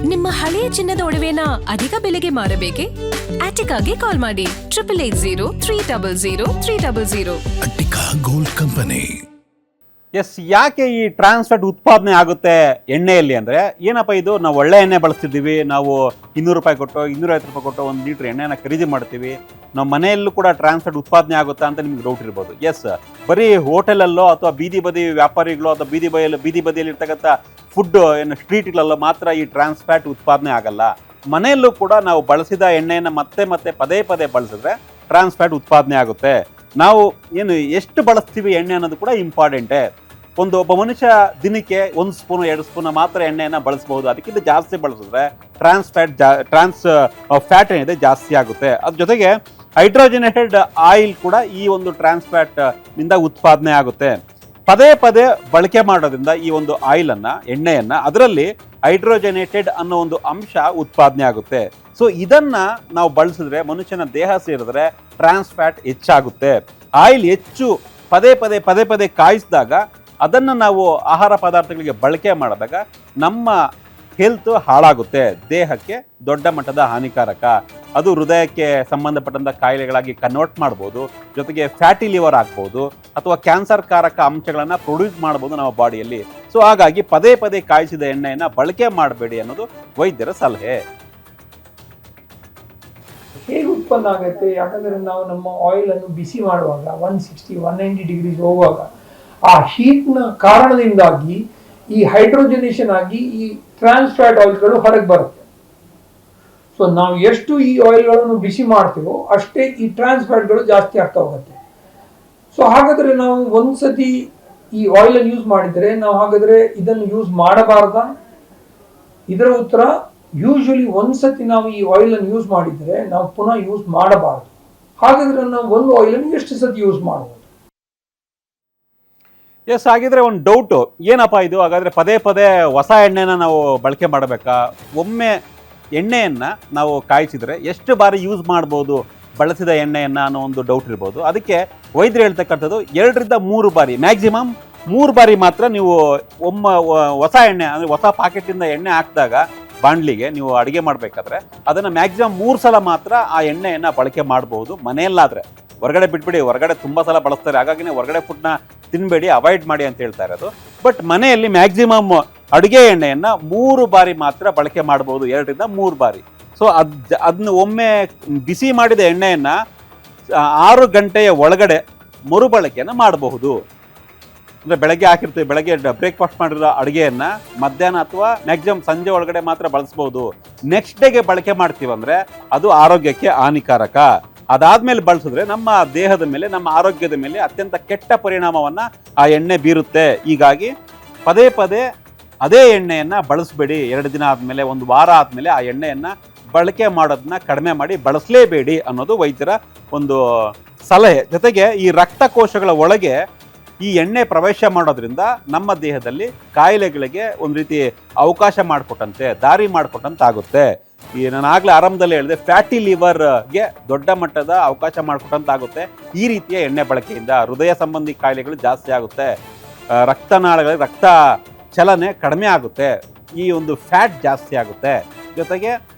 ನಿಮ್ಮ ಹಳೆಯ ಚಿನ್ನದ ಒಡವೆನ ಅಧಿಕ ಬೆಲೆಗೆ ಮಾರಬೇಕೆ? ಆಟಿಕಾಗೆ ಕಾಲ್ ಮಾಡಿ 8880 ಅಟ್ಟಿಕಾ ಗೋಲ್ಡ್ ಕಂಪನಿ. ಎಸ್, ಯಾಕೆ ಈ ಟ್ರಾನ್ಸ್ ಫ್ಯಾಟ್ ಉತ್ಪಾದನೆ ಆಗುತ್ತೆ ಎಣ್ಣೆಯಲ್ಲಿ ಅಂದರೆ ಏನಪ್ಪ ಇದು, ನಾವು ಒಳ್ಳೆ ಎಣ್ಣೆ ಬಳಸ್ತಿದ್ದೀವಿ, ನಾವು 200 ರೂಪಾಯಿ ಕೊಟ್ಟು 250 ರೂಪಾಯಿ ಕೊಟ್ಟು 1 ಲೀಟ್ರ್ ಎಣ್ಣೆನ ಖರೀದಿ ಮಾಡ್ತೀವಿ, ನಾವು ಮನೆಯಲ್ಲೂ ಕೂಡ ಟ್ರಾನ್ಸ್ ಫ್ಯಾಟ್ ಉತ್ಪಾದನೆ ಆಗುತ್ತಾ ಅಂತ ನಿಮ್ಗೆ ಡೌಟ್ ಇರ್ಬೋದು. ಎಸ್, ಬರೀ ಹೋಟೆಲಲ್ಲೋ ಅಥವಾ ಬೀದಿ ಬದಿ ವ್ಯಾಪಾರಿಗಳು ಅಥವಾ ಬೀದಿ ಬದಿಯಲ್ಲಿ ಇರ್ತಕ್ಕಂಥ ಫುಡ್ ಏನು ಸ್ಟ್ರೀಟ್ಗಳಲ್ಲೋ ಮಾತ್ರ ಈ ಟ್ರಾನ್ಸ್ ಫ್ಯಾಟ್ ಉತ್ಪಾದನೆ ಆಗಲ್ಲ. ಮನೆಯಲ್ಲೂ ಕೂಡ ನಾವು ಬಳಸಿದ ಎಣ್ಣೆಯನ್ನು ಮತ್ತೆ ಪದೇ ಬಳಸಿದ್ರೆ ಟ್ರಾನ್ಸ್ ಫ್ಯಾಟ್ ಉತ್ಪಾದನೆ ಆಗುತ್ತೆ. ನಾವು ಏನು ಎಷ್ಟು ಬಳಸ್ತೀವಿ ಎಣ್ಣೆ ಅನ್ನೋದು ಕೂಡ ಇಂಪಾರ್ಟೆಂಟೇ. ಒಬ್ಬ ಮನುಷ್ಯ ದಿನಕ್ಕೆ 1 ಸ್ಪೂನು 2 ಸ್ಪೂನ್ ಮಾತ್ರ ಎಣ್ಣೆಯನ್ನು ಬಳಸ್ಬೋದು. ಅದಕ್ಕಿಂತ ಜಾಸ್ತಿ ಬಳಸಿದ್ರೆ ಟ್ರಾನ್ಸ್ ಫ್ಯಾಟ್ ಏನಿದೆ ಜಾಸ್ತಿ ಆಗುತ್ತೆ. ಅದ್ರ ಜೊತೆಗೆ ಹೈಡ್ರೋಜನೇಟೆಡ್ ಆಯಿಲ್ ಕೂಡ ಈ ಒಂದು ಟ್ರಾನ್ಸ್ ಫ್ಯಾಟ್ ನಿಂದ ಉತ್ಪಾದನೆ ಆಗುತ್ತೆ. ಪದೇ ಬಳಕೆ ಮಾಡೋದ್ರಿಂದ ಈ ಒಂದು ಆಯಿಲನ್ನು, ಎಣ್ಣೆಯನ್ನು, ಅದರಲ್ಲಿ ಹೈಡ್ರೋಜನೇಟೆಡ್ ಅನ್ನೋ ಒಂದು ಅಂಶ ಉತ್ಪಾದನೆ ಆಗುತ್ತೆ. ಸೊ ಇದನ್ನ ನಾವು ಬಳಸಿದ್ರೆ, ಮನುಷ್ಯನ ದೇಹ ಸೇರಿದ್ರೆ ಟ್ರಾನ್ಸ್ ಫ್ಯಾಟ್ ಹೆಚ್ಚಾಗುತ್ತೆ. ಆಯಿಲ್ ಹೆಚ್ಚು ಪದೇ ಕಾಯಿಸಿದಾಗ ಅದನ್ನು ನಾವು ಆಹಾರ ಪದಾರ್ಥಗಳಿಗೆ ಬಳಕೆ ಮಾಡಿದಾಗ ನಮ್ಮ ಹೆಲ್ತ್ ಹಾಳಾಗುತ್ತೆ, ದೇಹಕ್ಕೆ ದೊಡ್ಡ ಮಟ್ಟದ ಹಾನಿಕಾರಕ. ಅದು ಹೃದಯಕ್ಕೆ ಸಂಬಂಧಪಟ್ಟಂಥ ಕಾಯಿಲೆಗಳಾಗಿ ಕನ್ವರ್ಟ್ ಮಾಡ್ಬೋದು, ಜೊತೆಗೆ ಫ್ಯಾಟಿ ಲಿವರ್ ಆಗ್ಬೋದು, ಅಥವಾ ಕ್ಯಾನ್ಸರ್ ಕಾರಕ ಅಂಶಗಳನ್ನು ಪ್ರೊಡ್ಯೂಸ್ ಮಾಡ್ಬೋದು ನಮ್ಮ ಬಾಡಿಯಲ್ಲಿ. ಸೊ ಹಾಗಾಗಿ ಪದೇ ಕಾಯಿಸಿದ ಎಣ್ಣೆಯನ್ನು ಬಳಕೆ ಮಾಡಬೇಡಿ ಅನ್ನೋದು ವೈದ್ಯರ ಸಲಹೆ. ಹೇಗೆ ಉತ್ಪನ್ನ ಆಗುತ್ತೆ? ಯಾಕಂದ್ರೆ ನಾವು ನಮ್ಮ ಆಯಿಲ್ ಅನ್ನು ಬಿಸಿ ಮಾಡುವಾಗ 160-190 ಡಿಗ್ರೀಸ್ ಹೋಗುವಾಗ ಆ ಹೀಟ್ನ ಕಾರಣದಿಂದಾಗಿ ಈ ಹೈಡ್ರೋಜನೇಷನ್ ಆಗಿ ಈ ಟ್ರಾನ್ಸ್ ಫ್ಯಾಟ್ ಆಯಿಲ್ಗಳು ಹೊರಗೆ ಬರುತ್ತೆ. ಸೊ ನಾವು ಎಷ್ಟು ಈ ಆಯಿಲ್ಗಳನ್ನು ಬಿಸಿ ಮಾಡ್ತೀವೋ ಅಷ್ಟೇ ಈ ಟ್ರಾನ್ಸ್ ಫ್ಯಾಟ್ಗಳು ಜಾಸ್ತಿ ಆಗ್ತಾ ಹೋಗುತ್ತೆ. ಸೊ ಹಾಗಾದ್ರೆ ನಾವು ಒಂದ್ಸತಿ ಈ ಆಯಿಲ್ ಅನ್ನು ಯೂಸ್ ಮಾಡಿದರೆ ನಾವು ಹಾಗಾದ್ರೆ ಇದನ್ನು ಯೂಸ್ ಮಾಡಬಾರ್ದಾ? ಇದರ ಉತ್ತರ, ಯೂಶುವಲಿ ಒಂದ್ಸತಿ ನಾವು ಈ ಆಯಿಲ್ ಅನ್ನು ಯೂಸ್ ಮಾಡಿದರೆ ನಾವು ಪುನಃ ಯೂಸ್ ಮಾಡಬಾರ್ದು. ಹಾಗಾದ್ರೆ ನಾವು ಒಂದು ಆಯಿಲ್ ಅನ್ನು ಎಷ್ಟು ಸತಿ ಯೂಸ್ ಮಾಡಬಹುದು? ಎಸ್, ಹಾಗಿದ್ರೆ ಒಂದು ಡೌಟು, ಏನಪ್ಪ ಇದು, ಹಾಗಾದರೆ ಪದೇ ಹೊಸ ಎಣ್ಣೆನ ನಾವು ಬಳಕೆ ಮಾಡಬೇಕಾ? ಒಮ್ಮೆ ಎಣ್ಣೆಯನ್ನು ನಾವು ಕಾಯಿಸಿದರೆ ಎಷ್ಟು ಬಾರಿ ಯೂಸ್ ಮಾಡ್ಬೋದು ಬಳಸಿದ ಎಣ್ಣೆಯನ್ನು ಅನ್ನೋ ಒಂದು ಡೌಟ್ ಇರ್ಬೋದು. ಅದಕ್ಕೆ ವೈದ್ಯರು ಹೇಳ್ತಕ್ಕಂಥದ್ದು 2-3 ಬಾರಿ, ಮ್ಯಾಕ್ಸಿಮಮ್ 3 ಬಾರಿ ಮಾತ್ರ ನೀವು ಹೊಸ ಎಣ್ಣೆ ಅಂದರೆ ಹೊಸ ಪಾಕೆಟಿಂದ ಎಣ್ಣೆ ಹಾಕಿದಾಗ ಬಾಣಲಿಗೆ ನೀವು ಅಡುಗೆ ಮಾಡಬೇಕಾದ್ರೆ ಅದನ್ನು ಮ್ಯಾಕ್ಸಿಮಮ್ 3 ಸಲ ಮಾತ್ರ ಆ ಎಣ್ಣೆಯನ್ನು ಬಳಕೆ ಮಾಡ್ಬೋದು ಮನೆಯಲ್ಲಾದರೆ. ಹೊರಗಡೆ ಬಿಟ್ಬಿಡಿ, ಹೊರಗಡೆ ತುಂಬ ಸಲ ಬಳಸ್ತಾರೆ, ಹಾಗಾಗಿ ಹೊರಗಡೆ ಫುಡ್ನ ತಿನ್ನಬೇಡಿ, ಅವಾಯ್ಡ್ ಮಾಡಿ ಅಂತ ಹೇಳ್ತಾ ಇರೋದು. ಬಟ್ ಮನೆಯಲ್ಲಿ ಮ್ಯಾಕ್ಸಿಮಮ್ ಅಡುಗೆ ಎಣ್ಣೆಯನ್ನು 3 ಬಾರಿ ಮಾತ್ರ ಬಳಕೆ ಮಾಡ್ಬೋದು, 2-3 ಬಾರಿ. ಸೊ ಅದನ್ನ ಒಮ್ಮೆ ಬಿಸಿ ಮಾಡಿದ ಎಣ್ಣೆಯನ್ನು 6 ಗಂಟೆಯ ಒಳಗಡೆ ಮರುಬಳಕೆಯನ್ನು ಮಾಡಬಹುದು. ಅಂದರೆ ಬೆಳಗ್ಗೆ ಹಾಕಿರ್ತೀವಿ, ಬೆಳಗ್ಗೆ ಬ್ರೇಕ್ಫಾಸ್ಟ್ ಮಾಡಿರೋ ಅಡುಗೆಯನ್ನು ಮಧ್ಯಾಹ್ನ ಅಥವಾ ಮ್ಯಾಕ್ಸಿಮಮ್ ಸಂಜೆ ಒಳಗಡೆ ಮಾತ್ರ ಬಳಸ್ಬೋದು. ನೆಕ್ಸ್ಟ್ ಡೇಗೆ ಬಳಕೆ ಮಾಡ್ತೀವಂದರೆ ಅದು ಆರೋಗ್ಯಕ್ಕೆ ಹಾನಿಕಾರಕ. ಅದಾದ್ಮೇಲೆ ಬಳಸಿದ್ರೆ ನಮ್ಮ ದೇಹದ ಮೇಲೆ, ನಮ್ಮ ಆರೋಗ್ಯದ ಮೇಲೆ ಅತ್ಯಂತ ಕೆಟ್ಟ ಪರಿಣಾಮವನ್ನು ಆ ಎಣ್ಣೆ ಬೀರುತ್ತೆ. ಹೀಗಾಗಿ ಪದೇ ಅದೇ ಎಣ್ಣೆಯನ್ನು ಬಳಸಬೇಡಿ. 2 ದಿನ ಆದಮೇಲೆ, 1 ವಾರ ಆದಮೇಲೆ ಆ ಎಣ್ಣೆಯನ್ನು ಬಳಕೆ ಮಾಡೋದನ್ನ ಕಡಿಮೆ ಮಾಡಿ ಬಳಸಲೇಬೇಡಿ ಅನ್ನೋದು ವೈದ್ಯರ ಒಂದು ಸಲಹೆ. ಜೊತೆಗೆ ಈ ರಕ್ತಕೋಶಗಳ ಒಳಗೆ ಈ ಎಣ್ಣೆ ಪ್ರವೇಶ ಮಾಡೋದ್ರಿಂದ ನಮ್ಮ ದೇಹದಲ್ಲಿ ಕಾಯಿಲೆಗಳಿಗೆ ಒಂದು ರೀತಿ ಅವಕಾಶ ಮಾಡಿಕೊಟ್ಟಂತೆ, ದಾರಿ ಮಾಡಿಕೊಟ್ಟಂತಾಗುತ್ತೆ. ಈ ನಾನು ಆಗಲೇ ಆರಂಭದಲ್ಲಿ ಹೇಳಿದೆ, ಫ್ಯಾಟಿ ಲಿವರ್ಗೆ ದೊಡ್ಡ ಮಟ್ಟದ ಅವಕಾಶ ಮಾಡಿಕೊಟ್ಟಂತಾಗುತ್ತೆ. ಈ ರೀತಿಯ ಎಣ್ಣೆ ಬಳಕೆಯಿಂದ ಹೃದಯ ಸಂಬಂಧಿ ಕಾಯಿಲೆಗಳು ಜಾಸ್ತಿ ಆಗುತ್ತೆ, ರಕ್ತನಾಳಗಳಿಗೆ ರಕ್ತ ಚಲನೆ ಕಡಿಮೆ ಆಗುತ್ತೆ, ಈ ಒಂದು ಫ್ಯಾಟ್ ಜಾಸ್ತಿ ಆಗುತ್ತೆ, ಜೊತೆಗೆ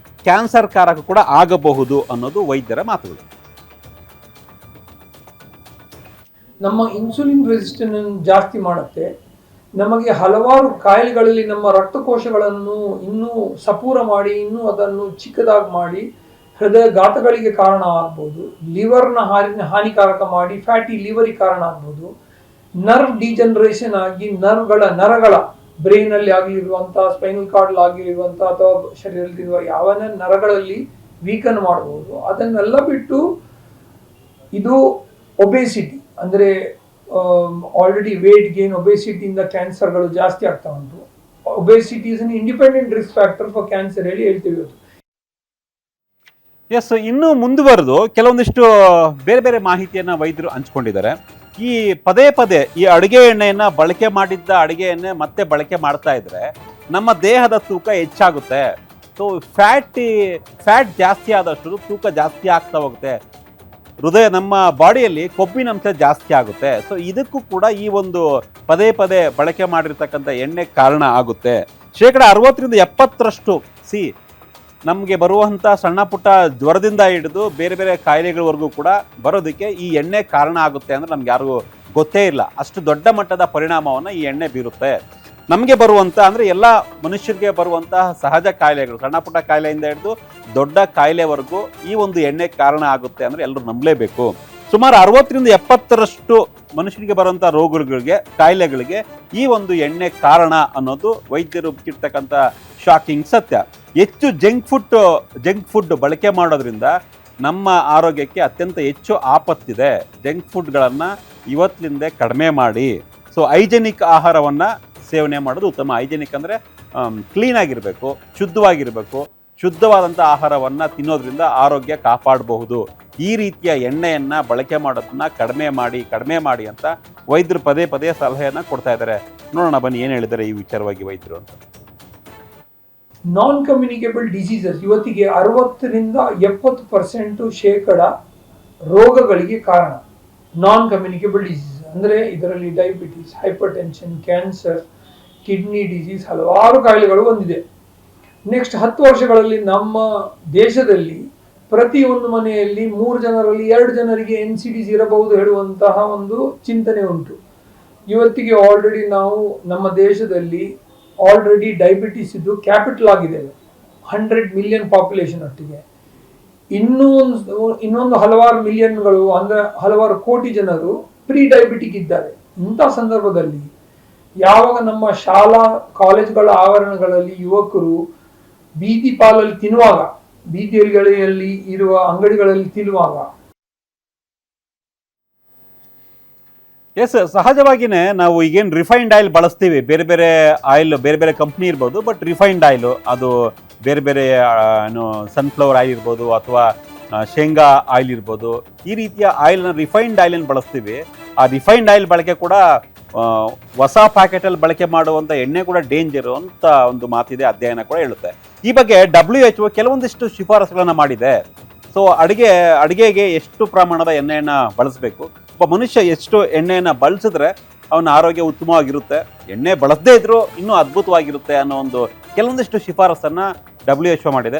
ಕ್ಯಾನ್ಸರ್ ಕಾರಕ ಕೂಡ ಆಗಬಹುದು ಅನ್ನೋದು ವೈದ್ಯರ ಮಾತುಗಳು. ನಮ್ಮ ಇನ್ಸುಲಿನ್ ರೆಸಿಸ್ಟೆನ್ಸ್ ಜಾಸ್ತಿ ಮಾಡುತ್ತೆ. ನಮಗೆ ಹಲವಾರು ಕಾಯಿಲೆಗಳಲ್ಲಿ ನಮ್ಮ ರಕ್ತಕೋಶಗಳನ್ನು ಇನ್ನೂ ಸಪೂರ ಮಾಡಿ, ಇನ್ನೂ ಅದನ್ನು ಚಿಕ್ಕದಾಗಿ ಮಾಡಿ ಹೃದಯಘಾತಗಳಿಗೆ ಕಾರಣ ಆಗ್ಬೋದು, ಲಿವರ್ನ ಹಾನಿಕಾರಕ ಮಾಡಿ ಫ್ಯಾಟಿ ಲಿವರಿಗೆ ಕಾರಣ ಆಗ್ಬೋದು, ನರ್ವ್ ಡಿಜನರೇಷನ್ ಆಗಿ ನರಗಳ ಬ್ರೈನಲ್ಲಿ ಆಗಿರುವಂಥ, ಸ್ಪೈನಲ್ ಕಾರ್ಡ್ ಆಗಿರುವಂಥ ಅಥವಾ ಶರೀರದಲ್ಲಿರುವ ಯಾವ ನರಗಳಲ್ಲಿ ವೀಕನ್ ಮಾಡಬಹುದು. ಅದನ್ನೆಲ್ಲ ಬಿಟ್ಟು ಇದು ಒಬೇಸಿಟಿ ಅಂದರೆ ಆಲ್ರೆಡಿ ವೇಟ್ ಗೇನ್, ಒಬೇಸಿಟಿಯಿಂದ ಕ್ಯಾನ್ಸರ್ಗಳು ಜಾಸ್ತಿ ಆಗ್ತಾ ಉಂಟು. Obesity is an independent risk factor for cancer ಹೇಳಿ ಹೇಳ್ತೀವಿ ಅದು. ಎಸ್, ಇನ್ನೂ ಮುಂದುವರೆದು ಕೆಲವೊಂದಿಷ್ಟು ಬೇರೆ ಮಾಹಿತಿಯನ್ನು ವೈದ್ಯರು ಹಂಚ್ಕೊಂಡಿದ್ದಾರೆ. ಈ ಪದೇ ಈ ಅಡುಗೆ ಎಣ್ಣೆಯನ್ನು ಬಳಕೆ ಮಾಡಿದ್ದ ಅಡುಗೆ ಎಣ್ಣೆ ಮತ್ತೆ ಬಳಕೆ ಮಾಡ್ತಾ ಇದ್ರೆ ನಮ್ಮ ದೇಹದ ತೂಕ ಹೆಚ್ಚಾಗುತ್ತೆ. ಸೊ ಫ್ಯಾಟ್ ಜಾಸ್ತಿ ಆದಷ್ಟು ತೂಕ ಜಾಸ್ತಿ ಆಗ್ತಾ ಹೋಗುತ್ತೆ, ನಮ್ಮ ಬಾಡಿಯಲ್ಲಿ ಕೊಬ್ಬಿನಂಶ ಜಾಸ್ತಿ ಆಗುತ್ತೆ. ಸೊ ಇದಕ್ಕೂ ಕೂಡ ಈ ಒಂದು ಪದೇ ಬಳಕೆ ಮಾಡಿರ್ತಕ್ಕಂಥ ಎಣ್ಣೆ ಕಾರಣ ಆಗುತ್ತೆ. 60-70% ನಮಗೆ ಬರುವಂಥ ಸಣ್ಣ ಪುಟ್ಟ ಜ್ವರದಿಂದ ಹಿಡಿದು ಬೇರೆ ಬೇರೆ ಕಾಯಿಲೆಗಳವರೆಗೂ ಕೂಡ ಬರೋದಕ್ಕೆ ಈ ಎಣ್ಣೆ ಕಾರಣ ಆಗುತ್ತೆ ಅಂದರೆ ನಮ್ಗೆ ಯಾರಿಗೂ ಗೊತ್ತೇ ಇಲ್ಲ. ಅಷ್ಟು ದೊಡ್ಡ ಮಟ್ಟದ ಪರಿಣಾಮವನ್ನು ಈ ಎಣ್ಣೆ ಬೀರುತ್ತೆ. ನಮಗೆ ಬರುವಂಥ ಅಂದರೆ ಎಲ್ಲ ಮನುಷ್ಯರಿಗೆ ಬರುವಂತಹ ಸಹಜ ಕಾಯಿಲೆಗಳು, ಸಣ್ಣ ಪುಟ್ಟ ಕಾಯಿಲೆಯಿಂದ ಹಿಡಿದು ದೊಡ್ಡ ಕಾಯಿಲೆವರೆಗೂ ಈ ಒಂದು ಎಣ್ಣೆ ಕಾರಣ ಆಗುತ್ತೆ ಅಂದರೆ ಎಲ್ಲರೂ ನಂಬಲೇಬೇಕು. ಸುಮಾರು 60-70% ಮನುಷ್ಯರಿಗೆ ಬರುವಂಥ ರೋಗಗಳಿಗೆ, ಕಾಯಿಲೆಗಳಿಗೆ ಈ ಒಂದು ಎಣ್ಣೆ ಕಾರಣ ಅನ್ನೋದು ವೈದ್ಯರು ಬಿಟ್ಟಿರ್ತಕ್ಕಂಥ ಶಾಕಿಂಗ್ ಸತ್ಯ. ಹೆಚ್ಚು ಜಂಕ್ ಫುಡ್ ಬಳಕೆ ಮಾಡೋದ್ರಿಂದ ನಮ್ಮ ಆರೋಗ್ಯಕ್ಕೆ ಅತ್ಯಂತ ಹೆಚ್ಚು ಆಪತ್ತಿದೆ. ಜಂಕ್ ಫುಡ್ಗಳನ್ನು ಇವತ್ತಿನಿಂದ ಕಡಿಮೆ ಮಾಡಿ. ಸೊ ಹೈಜೆನಿಕ್ ಆಹಾರವನ್ನು ಸೇವನೆ ಮಾಡೋದು ಉತ್ತಮ. ಹೈಜೆನಿಕ್ ಅಂದರೆ ಕ್ಲೀನಾಗಿರಬೇಕು, ಶುದ್ಧವಾಗಿರಬೇಕು. ಶುದ್ಧವಾದಂಥ ಆಹಾರವನ್ನು ತಿನ್ನೋದ್ರಿಂದ ಆರೋಗ್ಯ ಕಾಪಾಡಬಹುದು. ಈ ರೀತಿಯ ಎಣ್ಣೆಯನ್ನು ಬಳಕೆ ಮಾಡೋದನ್ನ ಕಡಿಮೆ ಮಾಡಿ ಅಂತ ವೈದ್ಯರು ಪದೇ ಸಲಹೆಯನ್ನು ಕೊಡ್ತಾ ಇದ್ದಾರೆ. ನೋಡೋಣ ಬನ್ನಿ ಏನು ಹೇಳಿದ್ದಾರೆ ಈ ವಿಚಾರವಾಗಿ ವೈದ್ಯರು ಅಂತ. ನಾನ್ ಕಮ್ಯುನಿಕೇಬಲ್ ಡಿಸೀಸಸ್ ಇವತ್ತಿಗೆ 60-70% ರೋಗಗಳಿಗೆ ಕಾರಣ. ನಾನ್ ಕಮ್ಯುನಿಕೇಬಲ್ ಡಿಸೀಸ್ ಅಂದರೆ ಇದರಲ್ಲಿ diabetes, hypertension, cancer, kidney disease, ಹಲವಾರು ಕಾಯಿಲೆಗಳು ಹೊಂದಿದೆ. ನೆಕ್ಸ್ಟ್ 10 ವರ್ಷಗಳಲ್ಲಿ ನಮ್ಮ ದೇಶದಲ್ಲಿ ಪ್ರತಿಯೊಂದು ಮನೆಯಲ್ಲಿ 3 ಜನರಲ್ಲಿ 2 ಜನರಿಗೆ NCDs ಇರಬಹುದು ಹೇಳುವಂತಹ ಒಂದು ಚಿಂತನೆ ಉಂಟು. ಇವತ್ತಿಗೆ ಆಲ್ರೆಡಿ ನಾವು ನಮ್ಮ ದೇಶದಲ್ಲಿ ಡಯಾಬಿಟಿಸ್ ಇದು ಕ್ಯಾಪಿಟಲ್ ಆಗಿದೆ. 100 ಮಿಲಿಯನ್ ಪಾಪ್ಯುಲೇಷನ್ ಒಟ್ಟಿಗೆ ಇನ್ನೊಂದು ಹಲವಾರು ಮಿಲಿಯನ್ಗಳು ಅಂದರೆ ಹಲವಾರು ಕೋಟಿ ಜನರು ಪ್ರೀ ಡಯಾಬಿಟಿಕ್ ಇದ್ದಾರೆ. ಇಂಥ ಸಂದರ್ಭದಲ್ಲಿ ಯಾವಾಗ ನಮ್ಮ ಶಾಲಾ ಕಾಲೇಜುಗಳ ಆವರಣಗಳಲ್ಲಿ ಯುವಕರು ಬೀದಿ ಪಾಲಲ್ಲಿ ತಿನ್ನುವಾಗ, ಬೀದಿಗಳಲ್ಲಿ ಇರುವ ಅಂಗಡಿಗಳಲ್ಲಿ ತಿನ್ನುವಾಗ ಸಹಜವಾಗಿಯೇ ನಾವು ಈಗೇನು ರಿಫೈನ್ಡ್ ಆಯಿಲ್ ಬಳಸ್ತೀವಿ, ಬೇರೆ ಬೇರೆ ಕಂಪ್ನಿ ಇರ್ಬೋದು, ಬಟ್ ರಿಫೈನ್ಡ್ ಆಯಿಲು ಅದು ಬೇರೆ ಏನು ಸನ್ಫ್ಲವರ್ ಆಯಿಲ್ ಇರ್ಬೋದು ಅಥವಾ ಶೇಂಗಾ ಆಯಿಲ್ ಇರ್ಬೋದು, ಈ ರೀತಿಯ ರಿಫೈನ್ಡ್ ಆಯಿಲನ್ನು ಬಳಸ್ತೀವಿ. ಆ ರಿಫೈನ್ಡ್ ಆಯಿಲ್ ಬಳಕೆ ಕೂಡ ಹೊಸ ಪ್ಯಾಕೆಟಲ್ಲಿ ಬಳಕೆ ಮಾಡುವಂಥ ಎಣ್ಣೆ ಕೂಡ ಡೇಂಜರು ಅಂತ ಒಂದು ಮಾತಿದೆ, ಅಧ್ಯಯನ ಕೂಡ ಹೇಳುತ್ತೆ. ಈ ಬಗ್ಗೆ WHO ಕೆಲವೊಂದಿಷ್ಟು ಶಿಫಾರಸುಗಳನ್ನು ಮಾಡಿದೆ. ಸೊ ಅಡುಗೆಗೆ ಎಷ್ಟು ಪ್ರಮಾಣದ ಎಣ್ಣೆಯನ್ನು ಬಳಸಬೇಕು, ಒಬ್ಬ ಮನುಷ್ಯ ಎಷ್ಟು ಎಣ್ಣೆಯನ್ನು ಬಳಸಿದ್ರೆ ಅವನ ಆರೋಗ್ಯ ಉತ್ತಮವಾಗಿರುತ್ತೆ, ಎಣ್ಣೆ ಬಳಸದೇ ಇದ್ರೂ ಇನ್ನೂ ಅದ್ಭುತವಾಗಿರುತ್ತೆ ಅನ್ನೋ ಒಂದು ಕೆಲವೊಂದಿಷ್ಟು ಶಿಫಾರಸನ್ನು WHO ಮಾಡಿದೆ.